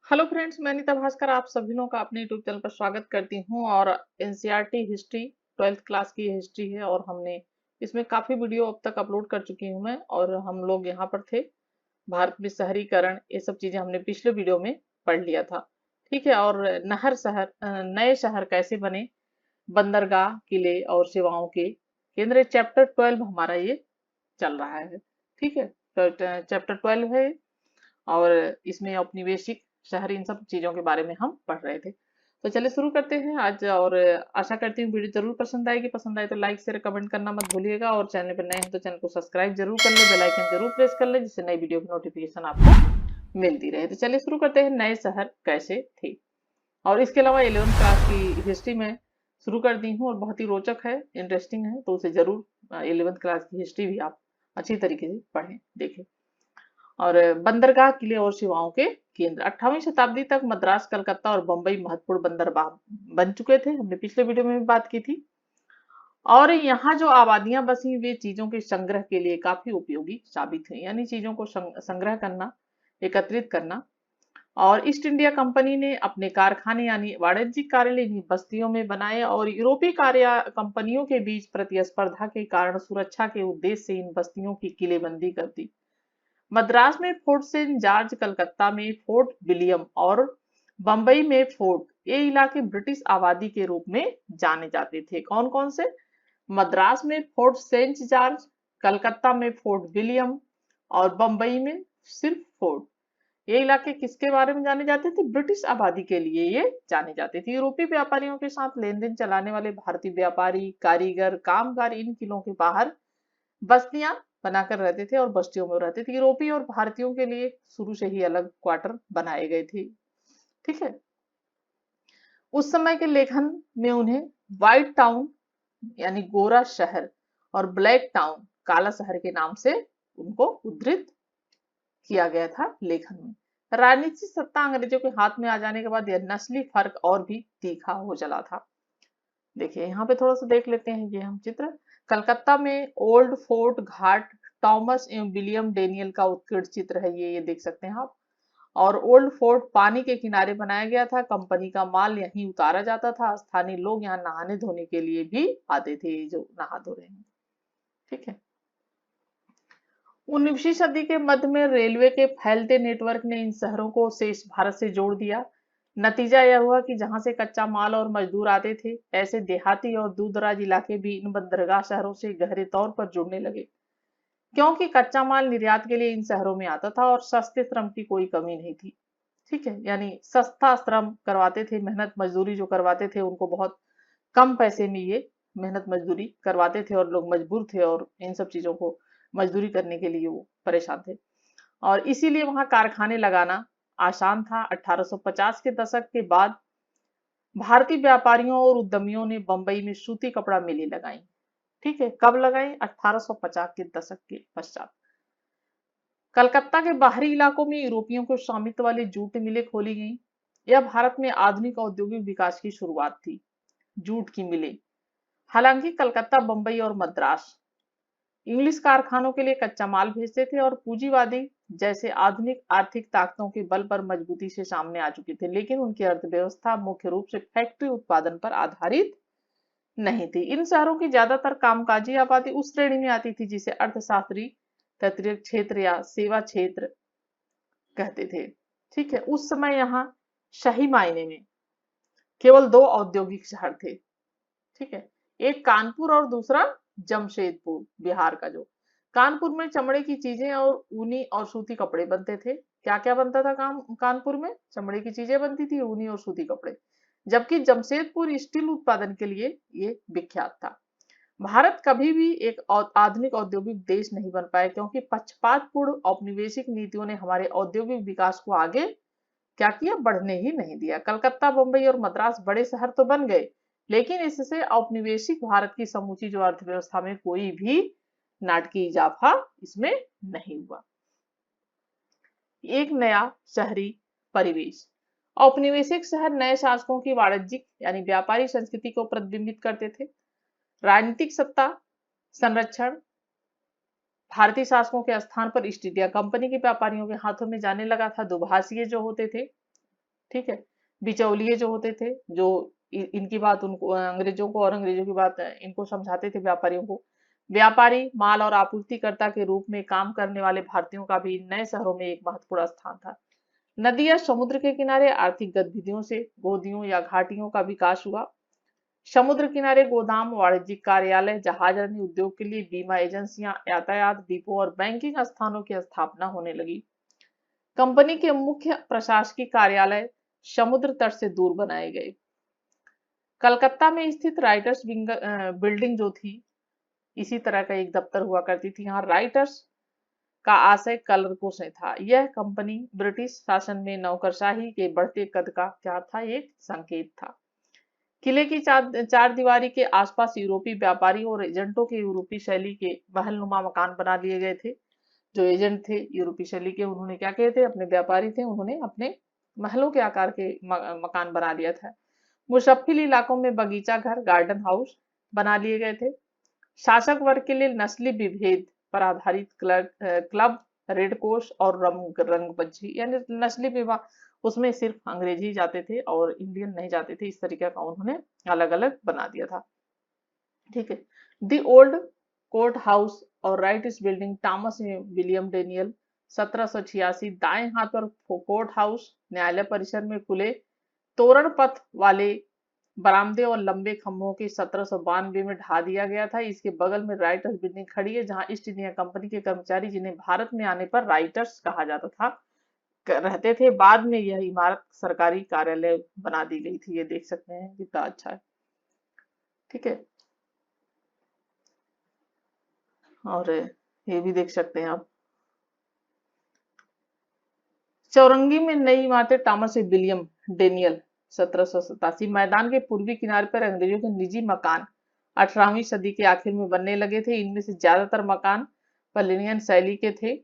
Hello friends, मैं अनीता भास्कर आप सभी लोगों का अपने यूट्यूब चैनल पर स्वागत करती हूं। और एनसीईआरटी हिस्ट्री 12th क्लास की हिस्ट्री है और हमने इसमें काफी वीडियो अब तक अपलोड कर चुकी हूं मैं। और हम लोग यहाँ पर थे, भारत में शहरीकरण, ये सब चीजें हमने पिछले वीडियो में पढ़ लिया था। ठीक है। और नए शहर कैसे बने, बंदरगाह, किले और सेवाओं के केंद्र, चैप्टर 12 हमारा ये चल रहा है। ठीक है। तो चैप्टर 12 है और इसमें औपनिवेशिक शहर, इन सब चीजों के बारे में हम पढ़ रहे थे। तो चलिए शुरू करते हैं आज। और आशा करती हूँ वीडियो जरूर पसंद आएगी। पसंद आए तो लाइक शेयर कमेंट करना मत भूलिएगा। और चैनल पर नए हैं तो चैनल को सब्सक्राइब जरूर कर ले, बेल आइकन जरूर प्रेस कर ले, जिससे नई वीडियो की नोटिफिकेशन आपको मिलती रहे। तो चलिए शुरू करते हैं, नए शहर कैसे थे। और इसके अलावा 11th क्लास की हिस्ट्री में शुरू कर दी हूँ और बहुत ही रोचक है, इंटरेस्टिंग है, तो उसे जरूर 11th क्लास की हिस्ट्री भी आप अच्छी तरीके से पढ़ें, देखें। और बंदरगाह, किले और सेवाओं के केंद्र, 18वीं शताब्दी तक मद्रास, कलकत्ता और बंबई महत्वपूर्ण बंदरगाह बन चुके थे। हमने पिछले वीडियो में भी बात की थी। और यहाँ जो आबादियां बसी वे चीजों के संग्रह के लिए काफी उपयोगी साबित हुई, यानी चीजों को संग्रह करना, एकत्रित करना। और ईस्ट इंडिया कंपनी ने अपने कारखाने यानी वाणिज्यिक कार्यालय इन्हीं बस्तियों में बनाए। और यूरोपीय कार्य कंपनियों के बीच प्रतिस्पर्धा के कारण सुरक्षा के उद्देश्य से इन बस्तियों की किलेबंदी कर दी। मद्रास में फोर्ट सेंट जॉर्ज, कलकत्ता में फोर्ट विलियम और बंबई में फोर्ट, ये इलाके ब्रिटिश आबादी के रूप में जाने जाते थे। कौन कौन से? मद्रास में फोर्ट सेंट जॉर्ज, कलकत्ता में फोर्ट विलियम और बंबई में सिर्फ फोर्ट। ये इलाके किसके बारे में जाने जाते थे? ब्रिटिश आबादी के लिए ये जाने जाते थे। यूरोपीय व्यापारियों के साथ लेन देन चलाने वाले भारतीय व्यापारी, कारीगर, कामगार इन किलों के बाहर बस्तियां बनाकर रहते थे और बस्तियों में रहते थे। यूरोपीय और भारतीयों के लिए शुरू से ही अलग क्वार्टर बनाए गए थे। ठीक है। उस समय के लेखन में उन्हें व्हाइट टाउन यानी गोरा शहर और ब्लैक टाउन काला शहर के नाम से उनको उद्धृत किया गया था लेखन में। राजनीतिक सत्ता अंग्रेजों के हाथ में आ जाने के बाद यह नस्ली फर्क और भी तीखा हो चला था। देखिए यहाँ पे थोड़ा सा देख लेते हैं ये हम चित्र। कलकत्ता में ओल्ड फोर्ट घाट, टॉमस एवं विलियम डेनियल का उत्कृष्ट चित्र है ये देख सकते हैं आप। और ओल्ड फोर्ट पानी के किनारे बनाया गया था। कंपनी का माल यहीं उतारा जाता था। स्थानीय लोग यहाँ नहाने धोने के लिए भी आते थे, जो नहा धो रहे हैं। ठीक है। 19वीं सदी के मध्य में रेलवे के फैलते नेटवर्क ने इन शहरों को शेष भारत से जोड़ दिया। नतीजा यह हुआ कि जहां से कच्चा माल और मजदूर आते थे, ऐसे देहाती और दूरदराज इलाके भी इन बंदरगाह शहरों से गहरे तौर पर जुड़ने लगे, क्योंकि कच्चा माल निर्यात के लिए इन शहरों में आता था और सस्ते श्रम की कोई कमी नहीं थी। ठीक है। यानी सस्ता श्रम करवाते थे, मेहनत मजदूरी जो करवाते थे उनको बहुत कम पैसे में ये मेहनत मजदूरी करवाते थे और लोग मजबूर थे और इन सब चीजों को मजदूरी करने के लिए वो परेशान थे। और इसीलिए वहां कारखाने लगाना आसान था। 1850 के दशक के बाद भारतीय व्यापारियों और उद्यमियों ने बंबई में सूती कपड़ा मिलें लगाई। ठीक है। कब लगाई? 1850 के दशक के पश्चात। कलकत्ता के बाहरी इलाकों में यूरोपियों को स्वामित्व वाली जूट मिलें खोली गईं। यह भारत में आधुनिक औद्योगिक विकास की शुरुआत थी। जूट की मिलें। हालांकि कलकत्ता, बंबई और मद्रास इंग्लिश कारखानों के लिए कच्चा माल भेजते थे और पूंजीवादी जैसे आधुनिक आर्थिक ताकतों के बल पर मजबूती से सामने आ चुके थे, लेकिन उनकी अर्थव्यवस्था मुख्य रूप से फैक्ट्री उत्पादन पर आधारित नहीं थी। इन शहरों की ज्यादातर कामकाजी आबादी उस श्रेणी में आती थी जिसे अर्थशास्त्री, तटीय क्षेत्र या सेवा क्षेत्र कहते थे। ठीक है। उस समय यहाँ सही मायने में केवल दो औद्योगिक शहर थे। ठीक है। एक कानपुर और दूसरा जमशेदपुर, बिहार का। जो कानपुर में चमड़े की चीजें और ऊनी और सूती कपड़े बनते थे। क्या क्या बनता था कानपुर में? चमड़े की चीजें बनती थी, ऊनी और सूती कपड़े। जबकि जमशेदपुर स्टील उत्पादन के लिए ये विख्यात था। भारत कभी भी एक आधुनिक औद्योगिक देश नहीं बन पाया, क्योंकि पक्षपातपूर्ण औपनिवेशिक नीतियों ने हमारे औद्योगिक विकास को आगे क्या किया? बढ़ने ही नहीं दिया। कलकत्ता, बंबई और मद्रास बड़े शहर तो बन गए, लेकिन इससे औपनिवेशिक भारत की समूची जो अर्थव्यवस्था में कोई भी नाटकीय इजाफा इसमें नहीं हुआ। एक नया शहरी परिवेश। औपनिवेशिक शहर नए शासकों की वाणिज्यिक यानी व्यापारी संस्कृति को प्रतिबिंबित करते थे। राजनीतिक सत्ता संरक्षण भारतीय शासकों के स्थान पर ईस्ट इंडिया कंपनी के व्यापारियों के हाथों में जाने लगा था। दुभाषिए जो होते थे, ठीक है। बिचौलिए जो होते थे, जो इनकी बात उनको, अंग्रेजों को, और अंग्रेजों की बात इनको समझाते थे, व्यापारियों को। व्यापारी, माल और आपूर्तिकर्ता के रूप में काम करने वाले भारतीयों का भी इन नए शहरों में एक महत्वपूर्ण स्थान था। नदी या समुद्र के किनारे आर्थिक गतिविधियों से गोदियों या घाटियों का विकास हुआ। समुद्र किनारे गोदाम, वाणिज्यिक कार्यालय, जहाजरानी उद्योग के लिए बीमा एजेंसियां, यातायात डिपो और बैंकिंग स्थानों की स्थापना होने लगी। कंपनी के मुख्य प्रशासकीय कार्यालय समुद्र तट से दूर बनाए गए। कलकत्ता में स्थित राइटर्स बिल्डिंग जो थी, इसी तरह का एक दफ्तर हुआ करती थी। यहाँ राइटर्स का आशय कलरकों से था। यह कंपनी ब्रिटिश शासन में नौकरशाही के बढ़ते कद का क्या था, एक संकेत था। किले की चार दीवारी के आसपास यूरोपीय व्यापारी और एजेंटों के यूरोपीय शैली के महलनुमा मकान बना लिए गए थे। जो एजेंट थे यूरोपीय शैली के, उन्होंने क्या किए थे, अपने व्यापारी थे, उन्होंने अपने महलों के आकार के मकान बना लिया था। मुश्फिल इलाकों में बगीचा घर, गार्डन हाउस बना लिए गए थे। शासक वर्ग के लिए नस्ली विभेद पर आधारित क्लब, रेड कोर्स और रंगपंची, यानी नस्ली विवाह, उसमें सिर्फ अंग्रेजी जाते थे और इंडियन नहीं जाते थे। इस तरीके का उन्होंने अलग अलग बना दिया था। ठीक है। दी ओल्ड कोर्ट हाउस और rights building, Thomas William Daniel, 1786। दाएं हाथ पर कोर्ट हाउस, न्यायालय परिसर में खुले तोरण पथ वाले बरामदे और लंबे खंभों के 1792 में ढा दिया गया था। इसके बगल में राइटर्स बिल्डिंग खड़ी है, जहां ईस्ट इंडिया कंपनी के कर्मचारी, जिन्हें भारत में आने पर राइटर्स कहा जाता था, रहते थे। बाद में यह इमारत सरकारी कार्यालय बना दी गई थी। ये देख सकते हैं कितना अच्छा है। ठीक है। और ये भी देख सकते हैं आप, चौरंगी में नई इमारतें, थॉमस विलियम डेनियल, 1787। मैदान के पूर्वी किनारे पर अंग्रेजों के निजी मकान 18वीं सदी के आखिर में बनने लगे थे। इनमें से ज्यादातर मकान पल्लिनियन शैली के थे,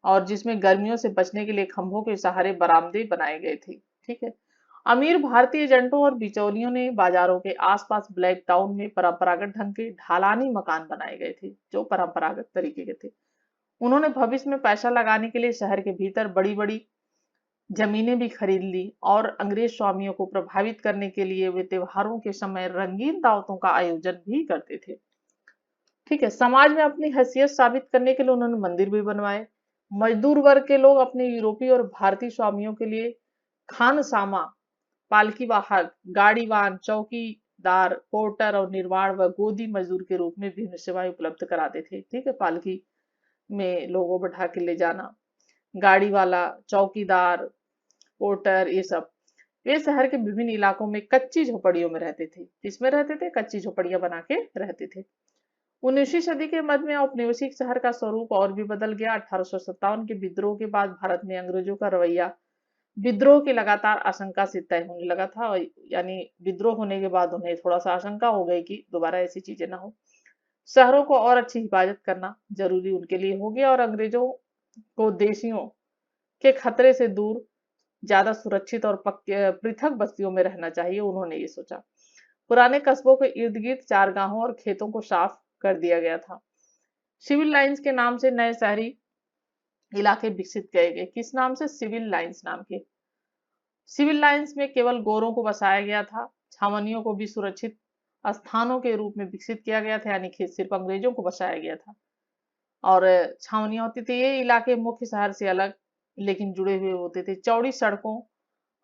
और जिसमें गर्मियों से बचने के लिए खंभों के सहारे बरामदे बनाए गए थे। ठीक है। अमीर भारतीय एजेंटों और बिचौलियों ने बाजारों के आसपास ब्लैक टाउन में परंपरागत ढंग के ढालानी मकान बनाए गए थे, जो परंपरागत तरीके के थे। उन्होंने भविष्य में पैसा लगाने के लिए शहर के भीतर बड़ी बड़ी जमीनें भी खरीद ली, और अंग्रेज स्वामियों को प्रभावित करने के लिए वे त्योहारों के समय रंगीन दावतों का आयोजन भी करते थे। ठीक है। समाज में अपनी हैसियत साबित करने के लिए उन्होंने मंदिर भी बनवाए। मजदूर वर्ग के लोग अपने यूरोपीय और भारतीय स्वामियों के लिए खानसामा, पालकी वाहक, गाड़ीवान, चौकीदार, पोर्टर और निर्माण व गोदी मजदूर के रूप में विभिन्न सेवाएं उपलब्ध कराते थे। ठीक है। पालकी में लोगों बैठा के ले जाना, गाड़ी वाला, चौकीदार, पोर्टर, ये सब। वे शहर के विभिन्न इलाकों में कच्ची झोपड़ियों में रहते थे। किसमें रहते थे? कच्ची झोपड़ियां बना के रहते थे। 19वीं सदी के मध्य में औपनिवेशिक शहर का स्वरूप और भी बदल गया। 1857 के विद्रोह के बाद भारत में अंग्रेजों का रवैया विद्रोह की लगातार आशंका से तय होने लगा था, और यानी विद्रोह होने के बाद उन्हें थोड़ा सा आशंका हो गई कि दोबारा ऐसी चीजें ना हो। शहरों को और अच्छी हिफाजत करना जरूरी उनके लिए हो गया, और अंग्रेजों को देशियों के खतरे से दूर, ज्यादा सुरक्षित और पृथक बस्तियों में रहना चाहिए, उन्होंने ये सोचा। पुराने कस्बों के इर्द गिर्द चारगाहों और खेतों को साफ कर दिया गया था। सिविल लाइंस के नाम से नए शहरी इलाके विकसित किए गए। किस नाम से? सिविल लाइंस नाम के। सिविल लाइंस में केवल गोरों को बसाया गया था। छावनियों को भी सुरक्षित स्थानों के रूप में विकसित किया गया था, यानी कि सिर्फ अंग्रेजों को बसाया गया था। और छावनियां होती थी। ये इलाके मुख्य शहर से अलग लेकिन जुड़े हुए होते थे। चौड़ी सड़कों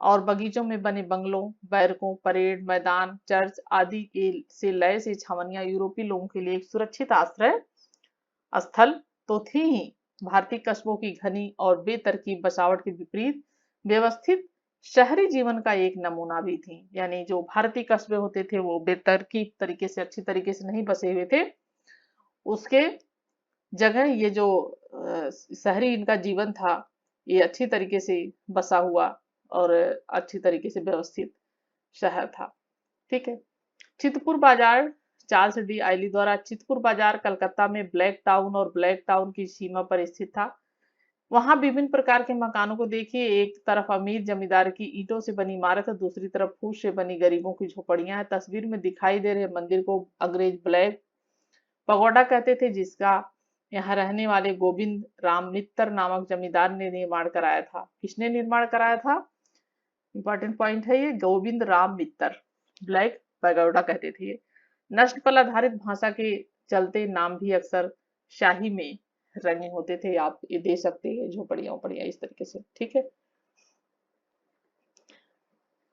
और बगीचों में बने बंगलों, बैरकों, परेड मैदान, चर्च आदि के से लैस ये छावनियां यूरोपीय लोगों के लिए एक सुरक्षित आश्रय स्थल तो थी ही, भारतीय कस्बों की घनी और बेतरतीब बसावट के विपरीत व्यवस्थित शहरी जीवन का एक नमूना भी थी। यानी जो भारतीय कस्बे होते थे वो बेतरतीब तरीके से, अच्छी तरीके से नहीं बसे हुए थे। उसके जगह ये जो शहरी इनका जीवन था, ये अच्छी तरीके से बसा हुआ और अच्छी तरीके से व्यवस्थित शहर था। ठीक है। चितपुर बाजार, चार्ल्स डी आइली द्वारा। चितपुर बाजार कलकत्ता में ब्लैक टाउन और ब्लैक टाउन की सीमा पर स्थित था। वहां विभिन्न प्रकार के मकानों को देखिए। एक तरफ अमीर जमींदार की ईंटों से बनी इमारत है, दूसरी तरफ फूस से बनी गरीबों की झोपड़ियां हैं। तस्वीर में दिखाई दे रहे मंदिर को अंग्रेज ब्लैक पगोडा कहते थे, जिसका यहाँ रहने वाले गोविंद राम मित्तर नामक जमींदार ने निर्माण कराया था। किसने निर्माण कराया था? इंपॉर्टेंट पॉइंट है ये। गोविंद राम मित्तर, ब्लैक पैगोडा कहते थे ये। नस्ल आधारित भाषा के चलते नाम भी अक्सर शाही में रंगे होते थे। आप ये दे सकते हैं झोपड़ियां उपड़ियां इस तरीके से, ठीक है।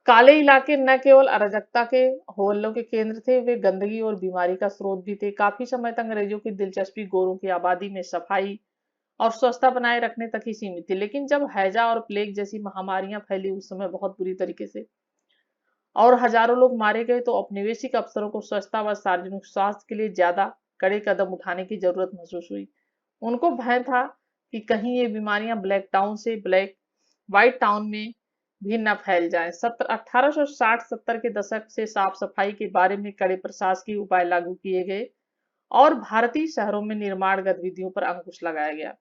काले इलाके न केवल अराजकता के होल्लों के केंद्र थे, वे गंदगी और बीमारी का स्रोत भी थे। काफी समय तक अंग्रेजों की दिलचस्पी गोरों की आबादी में सफाई और स्वच्छता बनाए रखने तक ही सीमित थी, लेकिन जब हैजा और प्लेग जैसी महामारियां फैली उस समय बहुत बुरी तरीके से और हजारों लोग मारे गए, तो औपनिवेशिक अफसरों को स्वच्छता व सार्वजनिक स्वास्थ्य के लिए ज्यादा कड़े कदम उठाने की जरूरत महसूस हुई। उनको भय था कि कहीं ये बीमारियां ब्लैक टाउन से ब्लैक व्हाइट टाउन में भी न फैल जाएं। 1860-70 के दशक से साफ सफाई के बारे में कड़े प्रशासकीय उपाय लागू किए गए और भारतीय शहरों में निर्माण गतिविधियों पर अंकुश लगाया गया।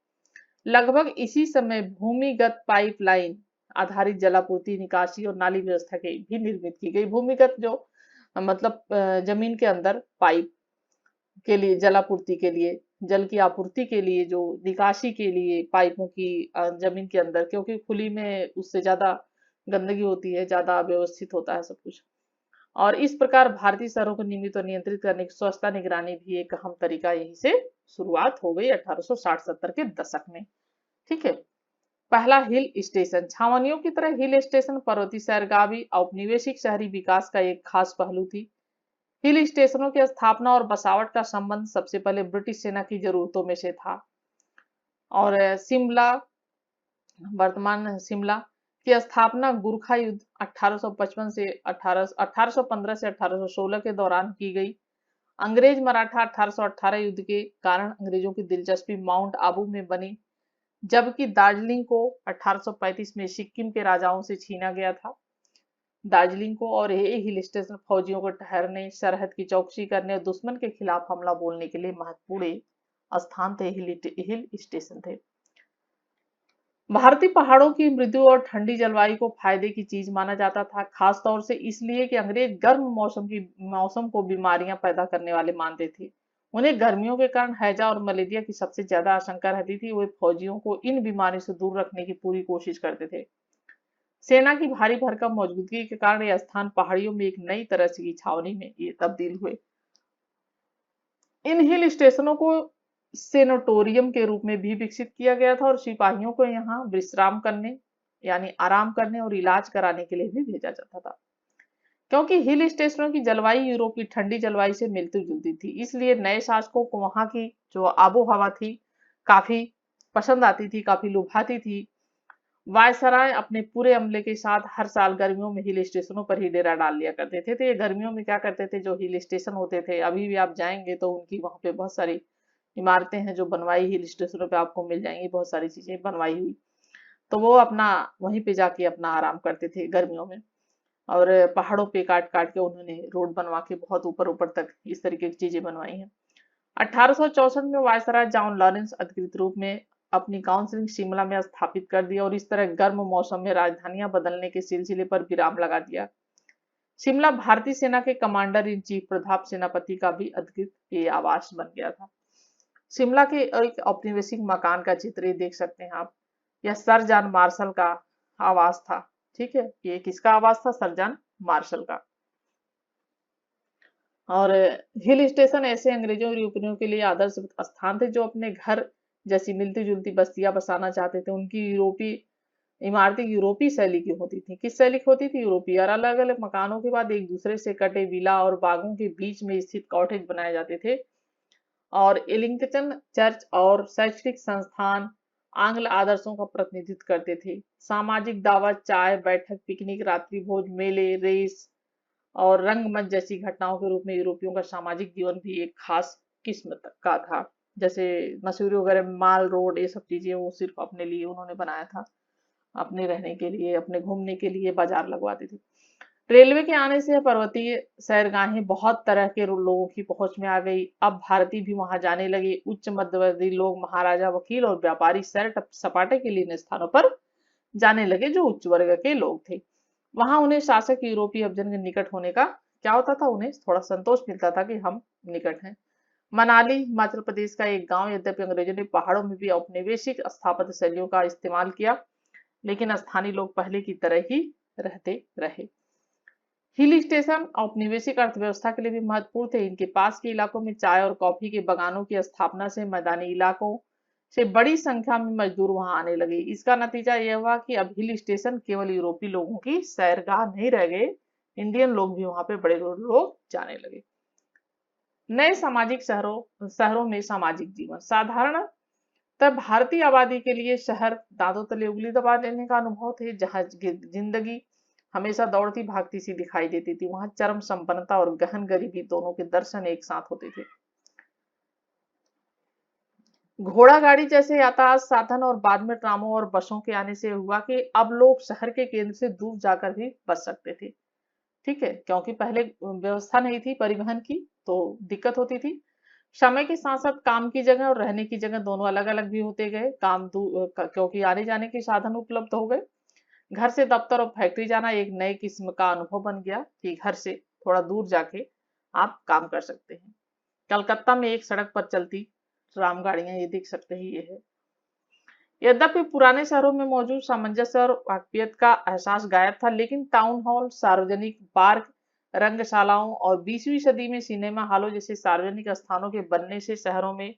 लगभग इसी समय भूमिगत पाइपलाइन आधारित जलापूर्ति, निकासी और नाली व्यवस्था के भी निर्मित की गई। भूमिगत जो मतलब जमीन के अंदर पाइप के लिए, जलापूर्ति के लिए, जल की आपूर्ति के लिए, जो निकासी के लिए पाइपों की जमीन के अंदर, क्योंकि खुली में उससे ज्यादा गंदगी होती है, ज्यादा अव्यवस्थित होता है सब कुछ। और इस प्रकार भारतीय शहरों को नियमित और नियंत्रित करने की स्वच्छता निगरानी भी एक अहम तरीका यहीं से शुरुआत हो गई 1860-70 के दशक में, ठीक है। पहला हिल स्टेशन। छावनियों की तरह हिल स्टेशन पर्वतीय सैरगावी औपनिवेशिक शहरी विकास का एक खास पहलू थी। हिल स्टेशनों की स्थापना और बसावट का संबंध सबसे पहले ब्रिटिश सेना की जरूरतों में से था। और शिमला, वर्तमान शिमला की स्थापना गुरखा युद्ध 1855 से 1815 से 1816 के दौरान की गई। अंग्रेज मराठा 1818 युद्ध के कारण अंग्रेजों की दिलचस्पी माउंट आबू में बनी, जबकि दार्जिलिंग को 1835 में सिक्किम के राजाओं से छीना गया था। दार्जिलिंग को और ये हिल स्टेशन फौजियों को ठहरने, सरहद की चौकसी करने और दुश्मन के खिलाफ हमला बोलने के लिए महत्वपूर्ण स्थान थे, हिल स्टेशन थे। भारतीय पहाड़ों की मृदु और ठंडी जलवायु को फायदे की चीज माना जाता था, खास तौर से इसलिए कि अंग्रेज गर्म मौसम को बीमारियां पैदा करने वाले मानते थे। उन्हें गर्मियों के कारण हैजा और मलेरिया की सबसे ज्यादा आशंका रहती थी। वे फौजियों को इन बीमारियों से दूर रखने की पूरी कोशिश करते थे। सेना की भारी भरकम मौजूदगी के कारण यह स्थान पहाड़ियों में एक नई तरह की छावनी में ये तब्दील हुए। इन हिल स्टेशनों को सेनेटोरियम के रूप में भी विकसित किया गया था और सिपाहियों को यहाँ विश्राम करने, यानी आराम करने और इलाज कराने के लिए भी भेजा जाता था। क्योंकि हिल स्टेशनों की जलवायु यूरोप की ठंडी जलवायु से मिलती जुलती थी, इसलिए नए शासकों को वहां की जो आबो हवा थी काफी पसंद आती थी, काफी लुभाती थी। वायसराय अपने पूरे अमले के साथ हर साल गर्मियों में हिल स्टेशनों पर ही डेरा डाल लिया करते थे। तो ये गर्मियों में क्या करते थे, जो हिल स्टेशन होते थे, अभी भी आप जाएंगे तो उनकी वहां पे बहुत सारी इमारतें हैं जो बनवाई हिल स्टेशनों पे आपको मिल जाएंगी, बहुत सारी चीजें बनवाई हुई। तो वो अपना वहीं पे जाके अपना आराम करते थे गर्मियों में। और पहाड़ों पे काट काट के उन्होंने रोड बनवा के बहुत ऊपर ऊपर तक इस तरीके की चीजें बनवाई हैं। 1864 में वायसराय जॉन लॉरेंस अधिकृत रूप में अपनी काउंसिलिंग शिमला में स्थापित कर दिया और इस तरह गर्म मौसम में राजधानियां बदलने के सिलसिले पर विराम लगा दिया। शिमला भारतीय सेना के कमांडर इन चीफ प्रताप सेनापति का भी अधिकृत ये आवास बन गया था। शिमला के एक औपनिवेशिक मकान का चित्र ये देख सकते हैं आप। यह सर जॉन मार्शल का आवास था, ठीक है। ये किसका आवास था? सर जॉन मार्शल का। और हिल स्टेशन ऐसे अंग्रेजों और यूरोपियों के लिए आदर्श स्थान थे जो अपने घर जैसी मिलती जुलती बस्तियां बसाना चाहते थे। उनकी यूरोपीय इमारतें यूरोपीय शैली की होती थी। किस शैली की होती थी? यूरोपीय। और अलग अलग मकानों के बाद एक दूसरे से कटे विला और बागों के बीच में स्थित कॉटेज बनाए जाते थे। और एलिंगटन चर्च और शैक्षणिक संस्थान आंग्ल आदर्शों का प्रतिनिधित्व करते थे। सामाजिक दावत, चाय, बैठक, पिकनिक, रात्रि भोज, मेले, रेस और रंगमंच जैसी घटनाओं के रूप में यूरोपियों का सामाजिक जीवन भी एक खास किस्म का था। जैसे मसूरी वगैरह, माल रोड, ये सब चीजें वो सिर्फ अपने लिए उन्होंने बनाया था, अपने रहने के लिए, अपने घूमने के लिए बाजार लगवाती थी। रेलवे के आने से पर्वतीय सैरगाहें बहुत तरह के लोगों की पहुंच में आ गई। अब भारतीय भी वहां जाने लगे। उच्च मध्यवर्गीय लोग, महाराजा, वकील और व्यापारी सैर सपाटे के लिए इन स्थानों पर जाने लगे जो उच्च वर्ग के लोग थे। वहां उन्हें शासक यूरोपीय अभिजन के निकट होने का क्या होता था, उन्हें थोड़ा संतोष मिलता था कि हम निकट हैं। मनाली हिमाचल प्रदेश का एक गांव, यद्यपि अंग्रेजों ने पहाड़ों में भी औपनिवेशिक स्थापत्य शैलियों का इस्तेमाल किया, लेकिन स्थानीय लोग पहले की तरह ही रहते रहे। हिल स्टेशन औपनिवेशिक अर्थव्यवस्था के लिए भी महत्वपूर्ण थे। इनके पास के इलाकों में चाय और कॉफी के बगानों की स्थापना से मैदानी इलाकों से बड़ी संख्या में मजदूर वहां आने लगे। इसका नतीजा यह हुआ कि अब हिल स्टेशन केवल यूरोपीय लोगों की सैरगाह नहीं रह गए, इंडियन लोग भी वहां पे बड़े लोग जाने लगे। नए सामाजिक शहरों शहरों में सामाजिक जीवन साधारण तब भारतीय आबादी के लिए शहर दांतों तले उंगली दबा देने का अनुभव थे। जहां जिंदगी हमेशा दौड़ती भागती सी दिखाई देती थी, वहां चरम संपन्नता और गहन गरीबी दोनों के दर्शन एक साथ होते थे। घोड़ा गाड़ी जैसे यातायात साधन और बाद में ट्रामों और बसों के आने से हुआ कि अब लोग शहर के केंद्र से दूर जाकर भी बच सकते थे। ठीक है, क्योंकि पहले व्यवस्था नहीं थी परिवहन की, तो दिक्कत होती थी। समय के साथ साथ काम की जगह और रहने की जगह दोनों अलग अलग भी होते गए। क्योंकि आने जाने के साधन उपलब्ध हो गए। घर से दफ्तर और फैक्ट्री जाना एक नए किस्म का अनुभव बन गया कि घर से थोड़ा दूर जाके आप काम कर सकते हैं। कलकत्ता में एक सड़क पर चलती ट्राम गाड़ियां, ये देख सकते हैं, ये है। यद्यपि पुराने शहरों में मौजूद सामंजस्य और वाकफियत का एहसास गायब था, लेकिन टाउन हॉल, सार्वजनिक पार्क, रंगशालाओं और 20वीं सदी में सिनेमा हॉलों जैसे सार्वजनिक स्थानों के बनने से शहरों में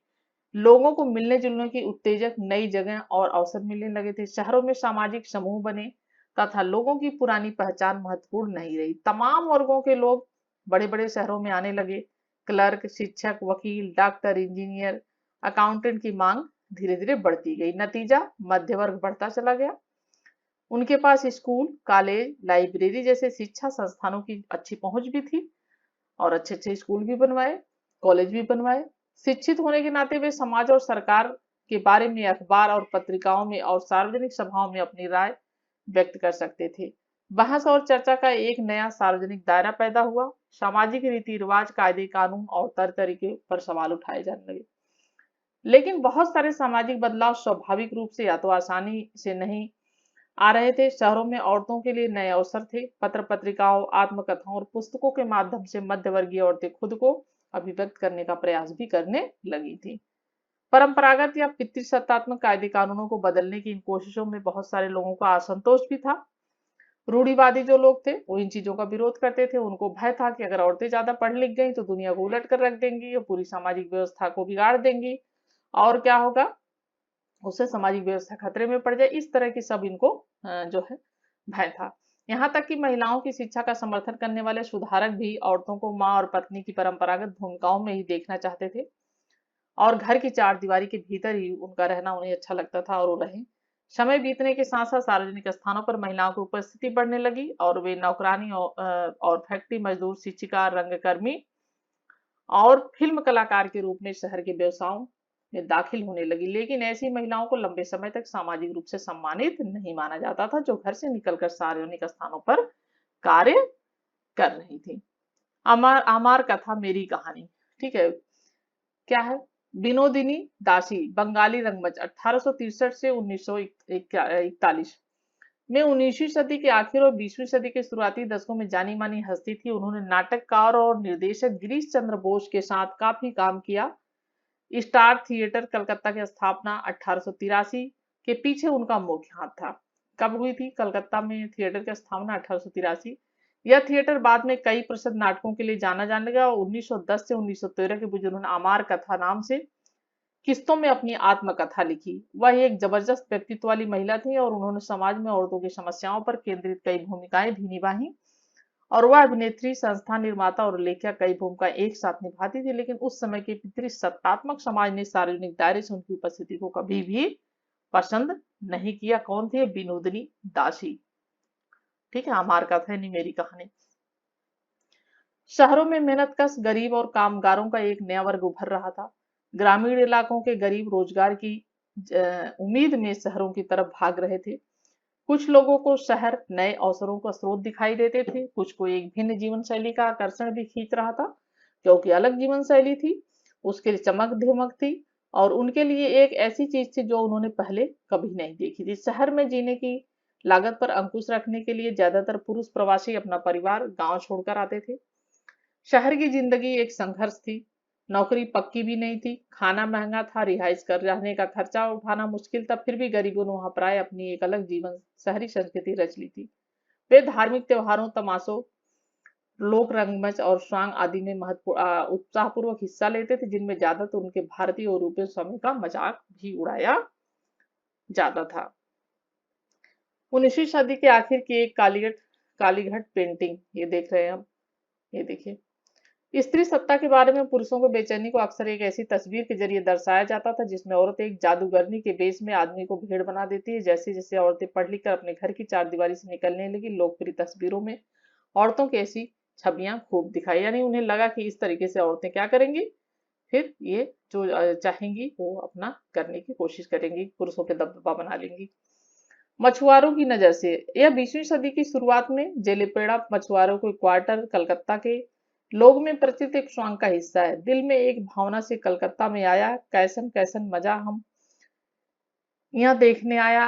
लोगों को मिलने जुलने की उत्तेजक नई जगह और अवसर मिलने लगे थे। शहरों में सामाजिक समूह बने तथा लोगों की पुरानी पहचान महत्वपूर्ण नहीं रही। तमाम वर्गों के लोग बड़े बड़े शहरों में आने लगे। क्लर्क, शिक्षक, वकील, डॉक्टर, इंजीनियर, अकाउंटेंट की मांग धीरे धीरे बढ़ती गई। नतीजा, मध्य वर्ग बढ़ता चला गया। उनके पास स्कूल, कॉलेज, लाइब्रेरी जैसे शिक्षा संस्थानों की अच्छी पहुंच भी थी और अच्छे अच्छे स्कूल भी बनवाए, कॉलेज भी बनवाए। शिक्षित होने के नाते वे समाज और सरकार के बारे में अखबार और पत्रिकाओं में और सार्वजनिक सभाओं में अपनी राय व्यक्त कर सकते थे। बहस और चर्चा का एक नया सार्वजनिक दायरा पैदा हुआ। सामाजिक रीति रिवाज, कायदे कानून और तौर तरीके पर सवाल उठाए जाने लगे। लेकिन बहुत सारे सामाजिक बदलाव स्वाभाविक रूप से या तो आसानी से नहीं आ रहे थे। शहरों में औरतों के लिए नए अवसर थे। पत्र पत्रिकाओं, आत्मकथाओं और पुस्तकों के माध्यम से मध्यवर्गीय औरतें खुद को अभिव्यक्त करने का प्रयास भी करने लगी थी। परंपरागत या पितृसत्तात्मक कायदे कानूनों को बदलने की इन कोशिशों में बहुत सारे लोगों का असंतोष भी था। रूढ़िवादी जो लोग थे वो इन चीजों का विरोध करते थे। उनको भय था कि अगर औरतें ज्यादा पढ़ लिख गई तो दुनिया को उलट कर रख देंगी और पूरी सामाजिक व्यवस्था को बिगाड़ देंगी, और क्या होगा, उससे सामाजिक व्यवस्था खतरे में पड़ जाए। इस तरह की सब इनको जो है भय था। यहाँ तक कि महिलाओं की शिक्षा का समर्थन करने वाले सुधारक भी औरतों को माँ और पत्नी की परंपरागत भूमिकाओं में ही देखना चाहते थे और घर की चार दीवारी के भीतर ही उनका रहना उन्हें अच्छा लगता था और वो रहे। समय बीतने के साथ साथ सार्वजनिक स्थानों पर महिलाओं की उपस्थिति बढ़ने लगी और वे नौकरानी और फैक्ट्री मजदूर, शिक्षिका, रंगकर्मी और फिल्म कलाकार के रूप में शहर के व्यवसायों में दाखिल होने लगी। लेकिन ऐसी महिलाओं को लंबे समय तक सामाजिक रूप से सम्मानित नहीं माना जाता था, जो घर से निकलकर सार्वजनिक स्थानों पर कार्य कर रही थी। अमर अमर कथा मेरी कहानी, ठीक है, क्या है? विनोदिनी दासी बंगाली रंगमंच 1863 से 1941 में 19वीं सदी के आखिर और 20वीं सदी के शुरुआती दशकों में जानी मानी हस्ती थी। उन्होंने नाटककार और निर्देशक गिरीश चंद्र बोस के साथ काफी काम किया। स्टार थिएटर कलकत्ता की स्थापना 1883 के पीछे उनका मुख्य हाथ था। कब हुई थी कलकत्ता में थिएटर की स्थापना? 1883। यह थिएटर बाद में कई प्रसिद्ध नाटकों के लिए जाना जाने लगा और 1910 से 1913 के बीच उन्होंने अमार कथा नाम से किस्तों में अपनी आत्मकथा लिखी। वह एक जबरदस्त व्यक्तित्व वाली महिला थी और उन्होंने समाज में औरतों की समस्याओं पर केंद्रित कई भूमिकाएं भी निभाई और वह अभिनेत्री, संस्था निर्माता और लेखिका कई भूमिका एक साथ निभाती थी। लेकिन उस समय के पितृसत्तात्मक समाज ने सार्वजनिक दायरे से उनकी उपस्थिति को कभी भी पसंद नहीं किया। कौन थी? विनोदिनी दासी। ठीक है, हमार कथा नहीं मेरी कहानी। शहरों में मेहनतकश गरीब और कामगारों का एक नया वर्ग उभर रहा था। ग्रामीण इलाकों के गरीब रोजगार की उम्मीद में शहरों की तरफ भाग रहे थे। कुछ लोगों को शहर नए अवसरों का स्रोत दिखाई देते थे, कुछ को एक भिन्न जीवन शैली का आकर्षण भी खींच रहा था, क्योंकि अलग जीवन शैली थी, उसके चमक धमक थी और उनके लिए एक ऐसी चीज थी जो उन्होंने पहले कभी नहीं देखी थी। शहर में जीने की लागत पर अंकुश रखने के लिए ज्यादातर पुरुष प्रवासी अपना परिवार गांव छोड़कर आते थे। शहर की जिंदगी एक संघर्ष थी। नौकरी पक्की भी नहीं थी, खाना महंगा था, रिहाइश कर रहने का खर्चा उठाना मुश्किल था। फिर भी गरीबों ने वहां प्राय अपनी एक अलग जीवन शहरी संस्कृति रच ली थी। वे धार्मिक त्योहारों, तमाशों, लोक रंगमंच और स्वांग आदि में महत्वपूर्ण उत्साहपूर्वक हिस्सा लेते थे, जिनमें ज्यादातर उनके भारतीय और यूरोपीय स्वामी का मजाक भी उड़ाया जाता था। 19वीं सदी के आखिर की एक कालीघट पेंटिंग, ये देख रहे हैं हम, ये देखिए। स्त्री सत्ता के बारे में पुरुषों को बेचैनी को अक्सर एक ऐसी तस्वीर के जरिए दर्शाया जाता था जिसमें औरत एक जादूगरनी के बेस में आदमी को भेड़ बना देती है। जैसे जैसे औरतें पढ़ लिख कर अपने घर की चारदीवारी से निकलने लगी, लोकप्रिय तस्वीरों में औरतों की ऐसी छवियां खूब दिखाई, यानी उन्हें लगा कि इस तरीके से औरतें क्या करेंगी, फिर ये जो चाहेंगी वो अपना करने की कोशिश करेंगी, पुरुषों पे दबदबा बना लेंगी। मछुआरों की नजर से, यह 20वीं सदी की शुरुआत में जेलेपेड़ा मछुआरों को क्वार्टर कलकत्ता के लोग में प्रचलित एक स्वांग का हिस्सा है। दिल में एक भावना से कलकत्ता में आया, कैसन कैसन मजा हम यहाँ देखने आया।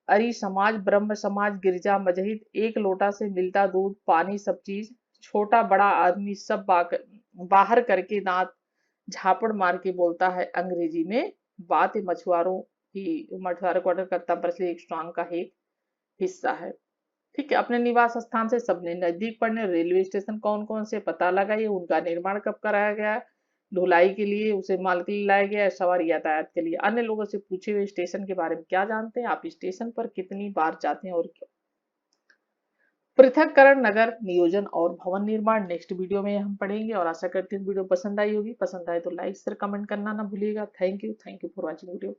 अरी समाज, ब्रह्म समाज, गिरजा मजहिद, एक लोटा से मिलता दूध पानी सब चीज, छोटा बड़ा आदमी सब बाहर करके दांत झापड़ मार के बोलता है अंग्रेजी में बात। मछुआरों क्वार्टर कलकत्ता प्रचलित एक स्वांग का एक हिस्सा है। ठीक है, अपने निवास स्थान से सबने नजदीक पड़ने रेलवे स्टेशन कौन कौन से पता लगाइए, उनका निर्माण कब कराया गया है, ढुलाई के लिए उसे माल के लिए लाया गया है, सवारी यातायात के लिए। अन्य लोगों से पूछे हुए स्टेशन के बारे में क्या जानते हैं, आप स्टेशन पर कितनी बार जाते हैं और क्यों। पृथक्करण, नगर नियोजन और भवन निर्माण नेक्स्ट वीडियो में हम पढ़ेंगे, और आशा करती हूँ वीडियो पसंद आई होगी। पसंद आए तो लाइक शेयर कमेंट करना ना भूलिएगा। Thank you for watching video.